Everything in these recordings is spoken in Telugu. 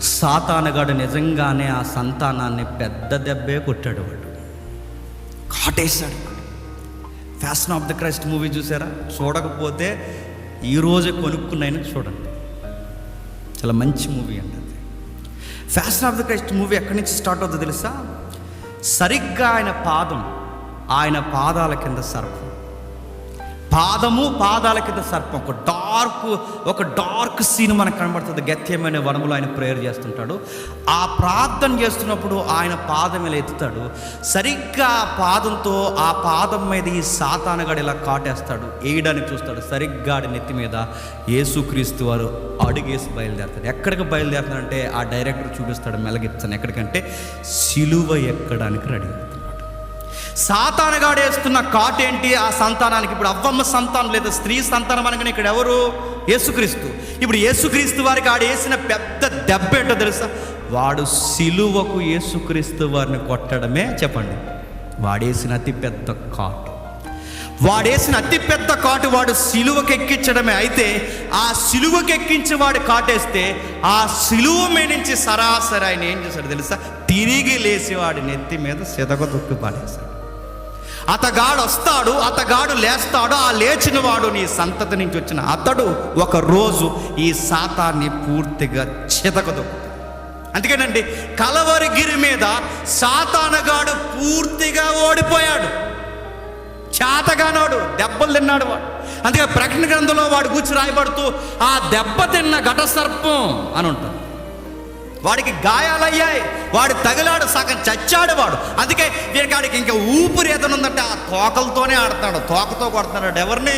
సాతానుగాడు నిజంగానే ఆ సంతానాన్ని పెద్ద దెబ్బే కొట్టాడు. వాడు కాటేశాడు. Passion of the Christ movie చూసారా? చూడకపోతే ఈరోజే కొనుక్కున్నాయని చూడండి, చాలా మంచి మూవీ అండి అది. Fashion of the Christ movie ఎక్కడి నుంచి స్టార్ట్ అవుతుందో తెలుసా? సరిగ్గా ఆయన పాదాల కింద సర్పం, పాదాల కింద సర్పం. ఒక డార్క్ సీన్ మనకు కనబడుతుంది. గెత్సేమనే వనములో ఆయన ప్రేయర్ చేస్తుంటాడు. ఆ ప్రార్థన చేస్తున్నప్పుడు ఆయన పాదం ఇలా ఎత్తుతాడు. సరిగ్గా ఆ పాదం మీద ఈ సాతానుగాడు ఇలా కాటేస్తాడు, వేయడానికి చూస్తాడు. సరిగ్గా ఆడి నెత్తి మీద యేసుక్రీస్తు వారు అడుగేసి బయలుదేరుతాడు. ఎక్కడికి బయలుదేరుతాడంటే ఆ డైరెక్టర్ చూపిస్తాడు మెలగెత్తాను. ఎక్కడికంటే సిలువ ఎక్కడానికి రెడీ అవుతాడు. సాతానుగాడు వేస్తున్న కాటేంటి? ఆ సంతానానికి. ఇప్పుడు అవ్వమ్మ సంతానం లేదా స్త్రీ సంతానం అనగానే ఇక్కడ ఎవరు? యేసుక్రీస్తు. ఇప్పుడు యేసుక్రీస్తు వారికి ఆడు వేసిన పెద్ద దెబ్బ ఏంటో తెలుసా? వాడు సిలువకు యేసుక్రీస్తు వారిని కొట్టడమే. చెప్పండి, వాడేసిన అతిపెద్ద కాటు వాడు సిలువకు ఎక్కించడమే. అయితే ఆ సిలువకు ఎక్కించి వాడు కాటేస్తే ఆ సిలువ మీద నుంచి సరాసరి ఆయన ఏం చేశాడు తెలుసా? తిరిగి లేచి వాడి నెత్తి మీద సిదగదొక్కి పడేశాడు. అతగాడు లేస్తాడు. ఆ లేచిన వాడు నీ సంతతి నుంచి వచ్చిన అతడు ఒక రోజు ఈ సాతాన్ని పూర్తిగా చితకదొక్కుతాడు. అందుకేనండి కలవరి గిరి మీద సాతానుగాడు పూర్తిగా ఓడిపోయాడు. చేతగానోడు, దెబ్బలు తిన్నాడు వాడు. అందుకే ప్రకటన గ్రంథంలో వాడు కూర్చి రాయబడుతూ ఆ దెబ్బ తిన్న ఘట సర్పం అని ఉంటాడు. వాడికి గాయాలయ్యాయి, వాడు తగిలాడు, సగం చచ్చాడు వాడు. అందుకే వీడికాడికి ఇంకా ఊపిరి ఏదనుందంటే ఆ తోకలతోనే ఆడుతున్నాడు. తోకతో కొడుతున్నాడు ఎవరిని?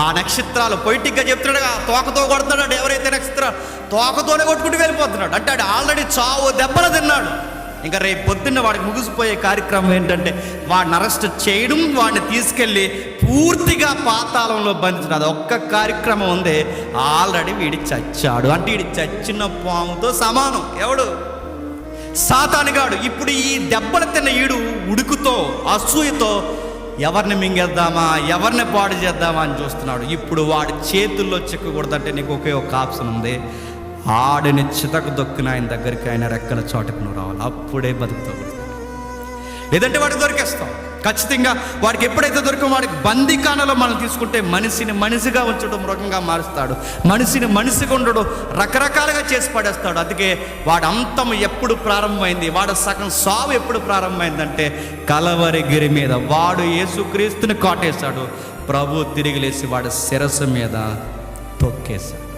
ఆ నక్షత్రాలు. పొయిటిక్గా చెప్తున్నాడు, ఆ తోకతో కొడుతున్నాడు. ఎవరైతే నక్షత్రాలు తోకతోనే కొట్టుకుంటూ వెళ్ళిపోతున్నాడు అంటే ఆడు ఆల్రెడీ చావు దెబ్బలు తిన్నాడు. ఇంకా రేపు పొద్దున్న వాడికి ముగిసిపోయే కార్యక్రమం ఏంటంటే వాడిని అరెస్ట్ చేయడం, వాడిని తీసుకెళ్ళి పూర్తిగా పాతాళంలో బంధించడం. అది ఒక్క కార్యక్రమం ఉంది. ఆల్రెడీ వీడి చచ్చాడు అంటే వీడి చచ్చిన పాముతో సమానం. ఎవడు? సాతానుగాడు. ఇప్పుడు ఈ దెబ్బలు తిన్న ఈడు ఉడుకుతో, అసూయతో ఎవరిని మింగేద్దామా, ఎవరిని పాడు చేద్దామా అని చూస్తున్నాడు. ఇప్పుడు వాడి చేతుల్లో చిక్కకూడదంటే నీకు ఒకే ఒక ఆప్షన్ ఉంది. ఆడిని చితకు దొక్కిన ఆయన దగ్గరికి, ఆయన రెక్కల చోటకు నువ్వు రావాలి. అప్పుడే బతుకుతావు. లేదంటే వాడికి దొరికేస్తాం ఖచ్చితంగా. వాడికి ఎప్పుడైతే దొరికో వాడికి బందీఖానలో మనం తీసుకుంటే మనిషిని మనిషిగా ఉంచడం, మృగంగా మారుస్తాడు. మనిషిని మనిషిగా ఉండడం రకరకాలుగా చేసి పడేస్తాడు. అందుకే వాడు అంతం ఎప్పుడు ప్రారంభమైంది, వాడు సగం సావు ఎప్పుడు ప్రారంభమైందంటే కలవరి గిరి మీద వాడు యేసుక్రీస్తుని కాటేశాడు. ప్రభు తిరిగి లేచి వాడి శిరస్సు మీద తొక్కేశాడు.